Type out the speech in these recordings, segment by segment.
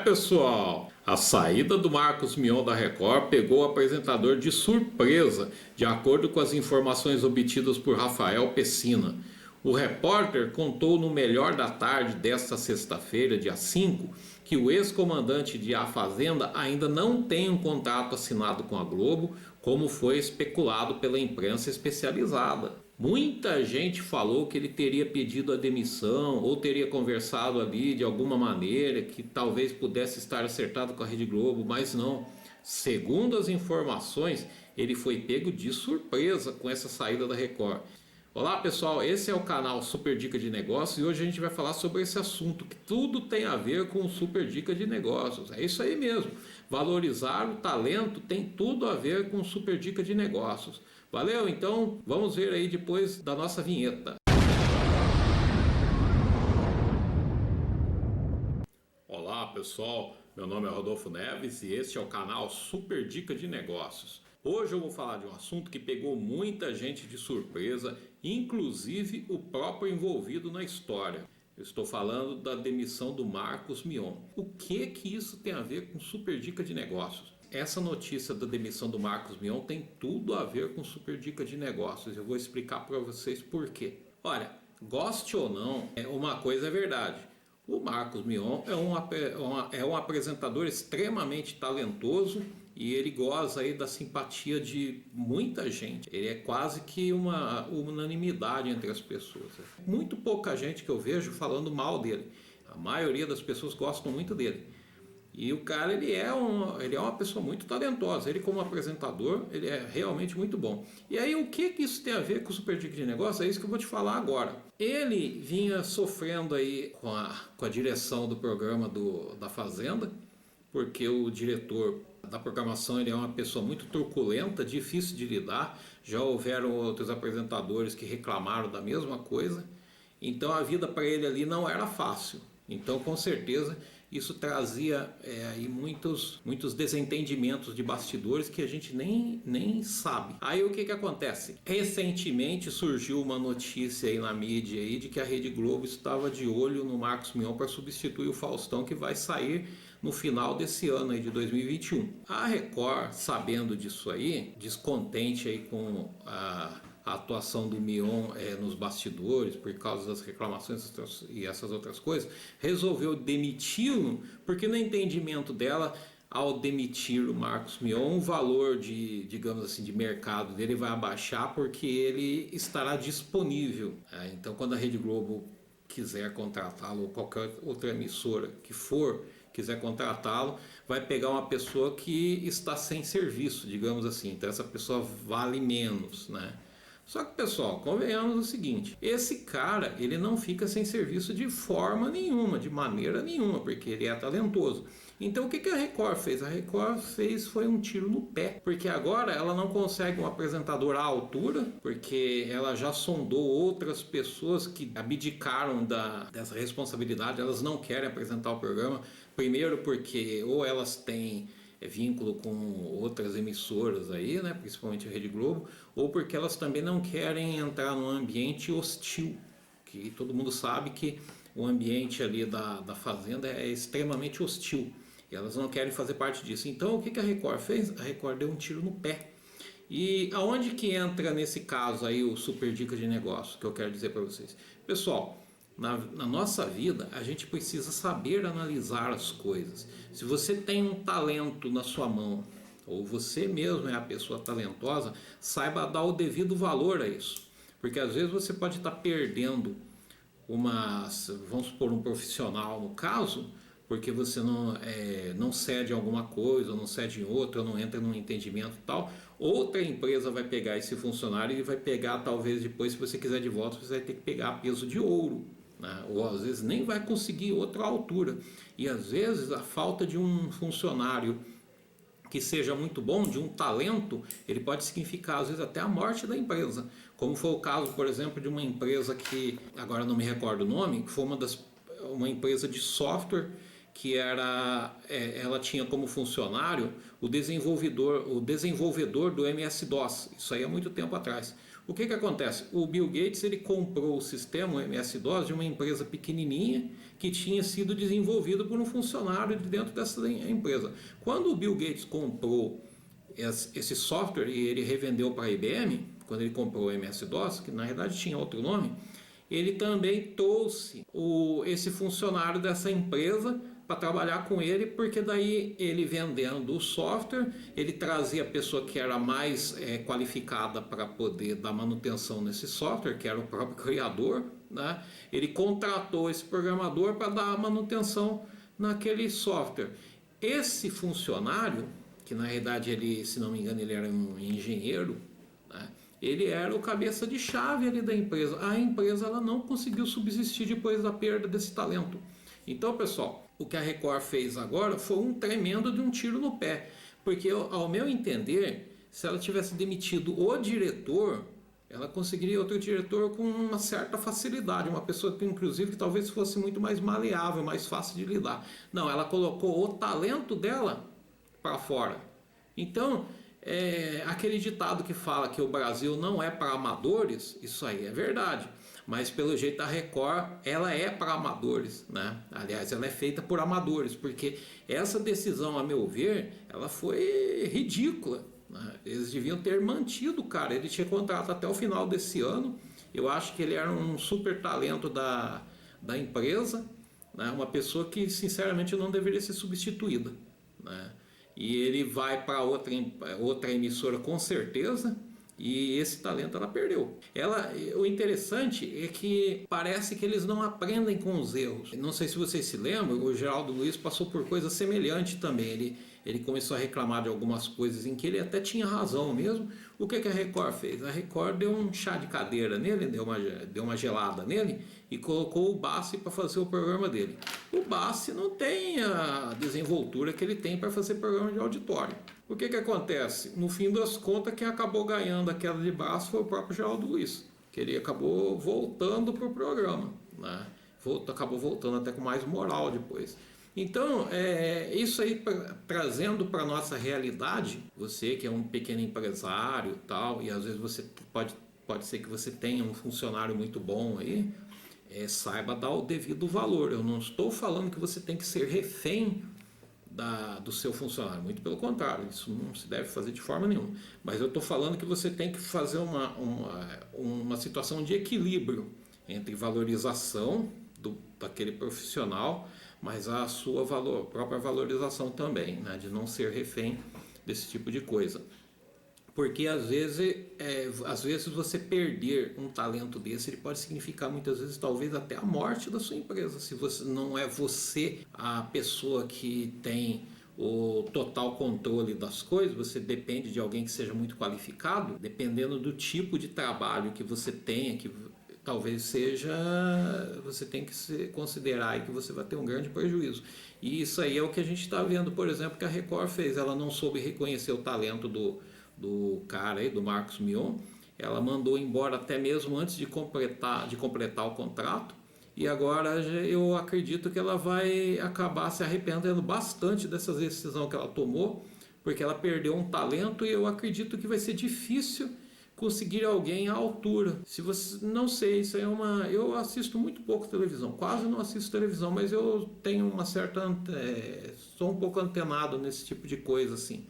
pessoal, a saída do Marcos Mion da Record pegou o apresentador de surpresa, de acordo com as informações obtidas por Rafael Pessina. O repórter contou no Melhor da Tarde desta sexta-feira, dia 5, que o ex-comandante de A Fazenda ainda não tem um contrato assinado com a Globo, como foi especulado pela imprensa especializada. Muita gente falou que ele teria pedido a demissão ou teria conversado ali de alguma maneira que talvez pudesse estar acertado com a Rede Globo, mas não. Segundo as informações, ele foi pego de surpresa com essa saída da Record. Olá pessoal, esse é o canal Super Dica de Negócios e hoje a gente vai falar sobre esse assunto que tudo tem a ver com Super Dica de Negócios. É isso aí mesmo, valorizar o talento tem tudo a ver com Super Dica de Negócios. Valeu? Então vamos ver aí depois da nossa vinheta. Olá pessoal, meu nome é Rodolfo Neves e este é o canal Super Dica de Negócios. Hoje eu vou falar de um assunto que pegou muita gente de surpresa, inclusive o próprio envolvido na história. Eu estou falando da demissão do Marcos Mion. O que isso tem a ver com Super Dica de Negócios? Essa notícia da demissão do Marcos Mion tem tudo a ver com Super Dica de Negócios. Eu vou explicar para vocês por quê. Olha, goste ou não, uma coisa é verdade. O Marcos Mion é um apresentador extremamente talentoso e ele goza aí da simpatia de muita gente. Ele é quase que uma unanimidade entre as pessoas. Muito pouca gente que eu vejo falando mal dele. A maioria das pessoas gostam muito dele. E o cara, ele é uma pessoa muito talentosa. Ele como apresentador, ele é realmente muito bom. E aí, o que isso tem a ver com o Super Dica de Negócio? É isso que eu vou te falar agora. Ele vinha sofrendo aí com a direção do programa da Fazenda, porque o diretor da programação ele é uma pessoa muito truculenta, difícil de lidar. Já houveram outros apresentadores que reclamaram da mesma coisa. Então, a vida para ele ali não era fácil. Então, com certeza, isso trazia aí muitos desentendimentos de bastidores que a gente nem sabe. Aí o que acontece? Recentemente surgiu uma notícia aí na mídia aí de que a Rede Globo estava de olho no Marcos Mion para substituir o Faustão, que vai sair no final desse ano aí de 2021. A Record, sabendo disso aí, descontente aí com a atuação do Mion nos bastidores por causa das reclamações e essas outras coisas, resolveu demiti-lo, porque no entendimento dela, ao demitir o Marcos Mion, o valor digamos assim, de mercado dele vai abaixar porque ele estará disponível. Então, quando a Rede Globo quiser contratá-lo, ou qualquer outra emissora que quiser contratá-lo, vai pegar uma pessoa que está sem serviço, digamos assim. Então, essa pessoa vale menos, né? Só que, pessoal, convenhamos o seguinte, esse cara, ele não fica sem serviço de forma nenhuma, de maneira nenhuma, porque ele é talentoso. Então, o que a Record fez? A Record foi um tiro no pé, porque agora ela não consegue um apresentador à altura, porque ela já sondou outras pessoas que abdicaram dessa responsabilidade, elas não querem apresentar o programa, primeiro porque ou elas têm vínculo com outras emissoras aí, né, principalmente a Rede Globo, ou porque elas também não querem entrar num ambiente hostil, que todo mundo sabe que o ambiente ali da Fazenda é extremamente hostil, e elas não querem fazer parte disso. Então o que a Record fez? A Record deu um tiro no pé. E aonde que entra nesse caso aí o Super Dica de Negócio, que eu quero dizer para vocês? Pessoal, na nossa vida, a gente precisa saber analisar as coisas. Se você tem um talento na sua mão, ou você mesmo é a pessoa talentosa, saiba dar o devido valor a isso. Porque às vezes você pode estar perdendo vamos supor, um profissional no caso, porque você não cede em alguma coisa, ou não cede em outra, ou não entra num entendimento e tal. Outra empresa vai pegar esse funcionário e vai pegar, talvez depois, se você quiser de volta, você vai ter que pegar peso de ouro. Ou às vezes nem vai conseguir outra altura, e às vezes a falta de um funcionário que seja muito bom, de um talento, ele pode significar às vezes até a morte da empresa, como foi o caso, por exemplo, de uma empresa que agora não me recordo o nome, que foi uma empresa de software que ela tinha como funcionário o desenvolvedor do MS-DOS, isso aí há muito tempo atrás. O que acontece? O Bill Gates ele comprou o sistema, o MS-DOS, de uma empresa pequenininha que tinha sido desenvolvido por um funcionário de dentro dessa empresa. Quando o Bill Gates comprou esse software e ele revendeu para a IBM, quando ele comprou o MS-DOS, que na verdade tinha outro nome, ele também trouxe esse funcionário dessa empresa para trabalhar com ele, porque daí ele vendendo o software, ele trazia a pessoa que era mais qualificada para poder dar manutenção nesse software, que era o próprio criador, né? Ele contratou esse programador para dar manutenção naquele software. Esse funcionário, que na realidade ele, se não me engano, ele era um engenheiro, né? Ele era o cabeça de chave ali da empresa. A empresa ela não conseguiu subsistir depois da perda desse talento. Então, pessoal, o que a Record fez agora foi um tremendo de um tiro no pé. Porque, ao meu entender, se ela tivesse demitido o diretor, ela conseguiria outro diretor com uma certa facilidade. Uma pessoa que, inclusive, que talvez fosse muito mais maleável, mais fácil de lidar. Não, ela colocou o talento dela para fora. Então, aquele ditado que fala que o Brasil não é para amadores, isso aí é verdade. Mas pelo jeito a Record, ela é para amadores, né? Aliás, ela é feita por amadores, porque essa decisão, a meu ver, ela foi ridícula, né? Eles deviam ter mantido o cara, ele tinha contrato até o final desse ano. Eu acho que ele era um super talento da empresa, né? Uma pessoa que sinceramente não deveria ser substituída, né? E ele vai para outra emissora com certeza. E esse talento ela perdeu. O interessante é que parece que eles não aprendem com os erros. Não sei se vocês se lembram, o Geraldo Luiz passou por coisa semelhante também. Ele começou a reclamar de algumas coisas em que ele até tinha razão mesmo. O que a Record fez? A Record deu um chá de cadeira nele, deu uma gelada nele e colocou o Bassi para fazer o programa dele. O Bassi não tem a desenvoltura que ele tem para fazer programa de auditório. O que acontece? No fim das contas, quem acabou ganhando a queda de braço foi o próprio Geraldo Luiz, que ele acabou voltando para o programa, né? Acabou voltando até com mais moral depois. Então, isso aí trazendo para a nossa realidade, você que é um pequeno empresário e tal, e às vezes você pode ser que você tenha um funcionário muito bom aí, saiba dar o devido valor. Eu não estou falando que você tem que ser refém do seu funcionário, muito pelo contrário, isso não se deve fazer de forma nenhuma, mas eu estou falando que você tem que fazer uma situação de equilíbrio entre valorização daquele profissional, mas a sua própria valorização também, né, de não ser refém desse tipo de coisa. Porque às vezes você perder um talento desse, ele pode significar muitas vezes talvez até a morte da sua empresa. Se você não é você a pessoa que tem o total controle das coisas, você depende de alguém que seja muito qualificado, dependendo do tipo de trabalho que você tenha, que talvez você tem que considerar que você vai ter um grande prejuízo. E isso aí é o que a gente está vendo, por exemplo, que a Record fez. Ela não soube reconhecer o talento do cara aí, do Marcos Mion. Ela mandou embora até mesmo antes de completar o contrato, e agora eu acredito que ela vai acabar se arrependendo bastante dessa decisão que ela tomou, porque ela perdeu um talento, e eu acredito que vai ser difícil conseguir alguém à altura. Se você não sei, isso é eu assisto muito pouco televisão, quase não assisto televisão, mas eu tenho uma certa sou um pouco antenado nesse tipo de coisa assim.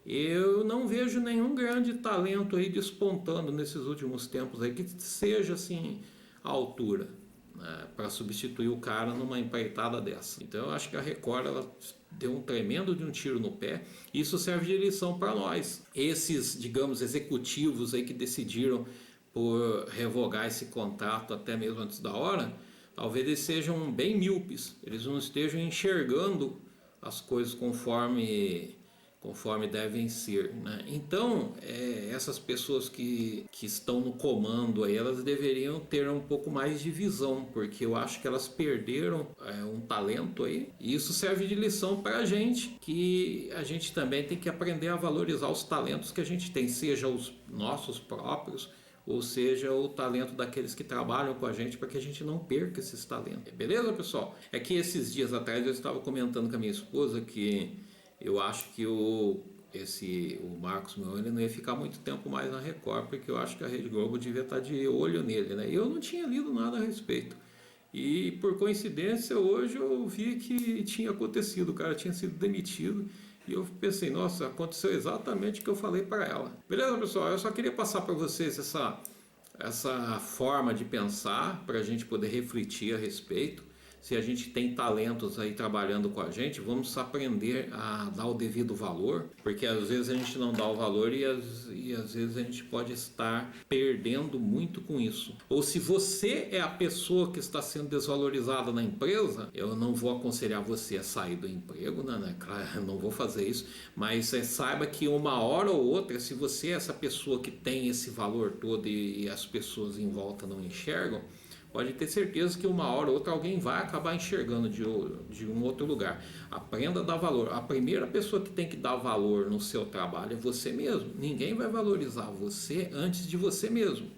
Eu não vejo nenhum grande talento aí despontando nesses últimos tempos aí que seja assim à altura, né, para substituir o cara numa empreitada dessa. Então eu acho que a Record ela deu um tremendo de um tiro no pé. Isso serve de lição para nós. Esses, digamos, executivos aí que decidiram por revogar esse contrato até mesmo antes da hora, talvez eles sejam bem míopes, eles não estejam enxergando as coisas conforme devem ser, né? Então, essas pessoas que estão no comando aí, elas deveriam ter um pouco mais de visão, porque eu acho que elas perderam um talento aí, e isso serve de lição para a gente, que a gente também tem que aprender a valorizar os talentos que a gente tem, seja os nossos próprios, ou seja, o talento daqueles que trabalham com a gente, para que a gente não perca esses talentos. Beleza, pessoal? É que esses dias atrás eu estava comentando com a minha esposa que eu acho que o Marcos Mion, ele não ia ficar muito tempo mais na Record, porque eu acho que a Rede Globo devia estar de olho nele, né? E eu não tinha lido nada a respeito. E por coincidência, hoje eu vi que tinha acontecido, o cara tinha sido demitido. E eu pensei, nossa, aconteceu exatamente o que eu falei para ela. Beleza, pessoal? Eu só queria passar para vocês essa forma de pensar, para a gente poder refletir a respeito. Se a gente tem talentos aí trabalhando com a gente, vamos aprender a dar o devido valor, porque às vezes a gente não dá o valor e às vezes a gente pode estar perdendo muito com isso. Ou se você é a pessoa que está sendo desvalorizada na empresa, eu não vou aconselhar você a sair do emprego, né? Claro, não vou fazer isso, mas saiba que uma hora ou outra, se você é essa pessoa que tem esse valor todo e as pessoas em volta não enxergam, pode ter certeza que uma hora ou outra alguém vai acabar enxergando de um outro lugar. Aprenda a dar valor. A primeira pessoa que tem que dar valor no seu trabalho é você mesmo. Ninguém vai valorizar você antes de você mesmo.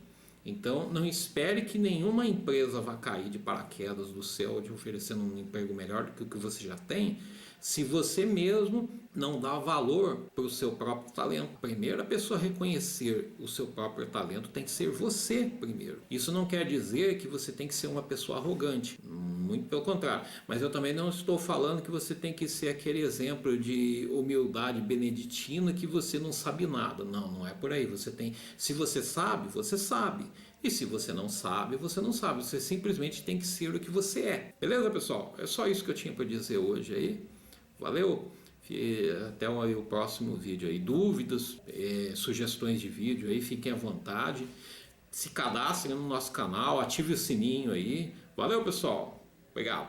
Então não espere que nenhuma empresa vá cair de paraquedas do céu de oferecendo um emprego melhor do que o que você já tem, se você mesmo não dá valor para o seu próprio talento. A primeira pessoa a reconhecer o seu próprio talento tem que ser você primeiro. Isso não quer dizer que você tem que ser uma pessoa arrogante, muito pelo contrário. Mas eu também não estou falando que você tem que ser aquele exemplo de humildade beneditina que você não sabe nada. Não, não é por aí. Se você sabe, você sabe. E se você não sabe, você não sabe. Você simplesmente tem que ser o que você é. Beleza, pessoal? É só isso que eu tinha para dizer hoje aí. Valeu? Até o próximo vídeo aí. Dúvidas, sugestões de vídeo aí, fiquem à vontade. Se cadastrem no nosso canal, ative o sininho aí. Valeu, pessoal. Obrigado.